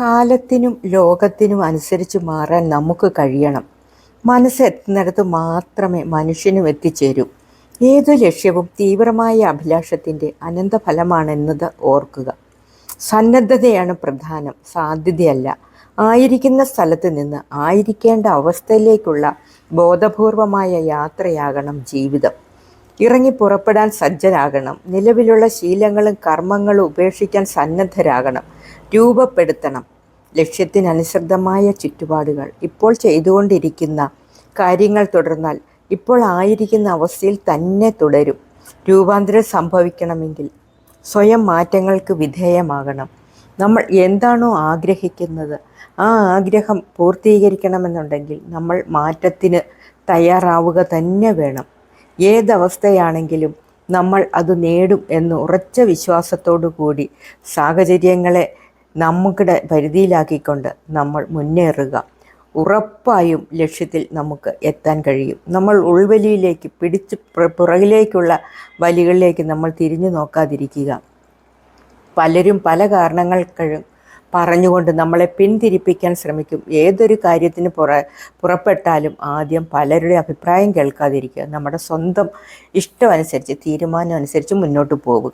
കാലത്തിനും ലോകത്തിനും അനുസരിച്ച് മാറാൻ നമുക്ക് കഴിയണം. മനസ്സ് എത്തുന്നിടത്ത് മാത്രമേ മനുഷ്യനും എത്തിച്ചേരൂ. ഏതു ലക്ഷ്യവും തീവ്രമായ അഭിലാഷത്തിൻ്റെ അനന്തഫലമാണെന്നത് ഓർക്കുക. സന്നദ്ധതയാണ് പ്രധാനം, സാധ്യതയല്ല. ആയിരിക്കുന്ന സ്ഥലത്ത് നിന്ന് ആയിരിക്കേണ്ട അവസ്ഥയിലേക്കുള്ള ബോധപൂർവമായ യാത്രയാകണം ജീവിതം. ഇറങ്ങി പുറപ്പെടാൻ സജ്ജരാകണം. നിലവിലുള്ള ശീലങ്ങളും കർമ്മങ്ങളും ഉപേക്ഷിക്കാൻ സന്നദ്ധരാകണം. രൂപപ്പെടുത്തണം ലക്ഷ്യത്തിനനുസൃതമായ ചുറ്റുപാടുകൾ. ഇപ്പോൾ ചെയ്തുകൊണ്ടിരിക്കുന്ന കാര്യങ്ങൾ തുടർന്നാൽ ഇപ്പോൾ ആയിരിക്കുന്ന അവസ്ഥയിൽ തന്നെ തുടരും. രൂപാന്തരം സംഭവിക്കണമെങ്കിൽ സ്വയം മാറ്റങ്ങൾക്ക് വിധേയമാകണം. നമ്മൾ എന്താണോ ആഗ്രഹിക്കുന്നത് ആ ആഗ്രഹം പൂർത്തീകരിക്കണമെന്നുണ്ടെങ്കിൽ നമ്മൾ മാറ്റത്തിന് തയ്യാറാവുക തന്നെ വേണം. ഏതവസ്ഥയാണെങ്കിലും നമ്മൾ അത് നേടും എന്ന് ഉറച്ച വിശ്വാസത്തോടു കൂടി സാഹചര്യങ്ങളെ നമ്മുടെ പരിധിയിലാക്കിക്കൊണ്ട് നമ്മൾ മുന്നേറുക. ഉറപ്പായും ലക്ഷ്യത്തിൽ നമുക്ക് എത്താൻ കഴിയും. നമ്മൾ ഉൾവലിയിലേക്ക് പുറകിലേക്കുള്ള വലികളിലേക്ക് നമ്മൾ തിരിഞ്ഞു നോക്കാതിരിക്കുക. പലരും പല കാരണങ്ങൾ പറഞ്ഞുകൊണ്ട് നമ്മളെ പിന്തിരിപ്പിക്കാൻ ശ്രമിക്കും. ഏതൊരു കാര്യത്തിന് പുറപ്പെട്ടാലും ആദ്യം പലരുടെ അഭിപ്രായം കേൾക്കാതിരിക്കുക. നമ്മുടെ സ്വന്തം ഇഷ്ടമനുസരിച്ച് തീരുമാനം അനുസരിച്ച് മുന്നോട്ട് പോകുക.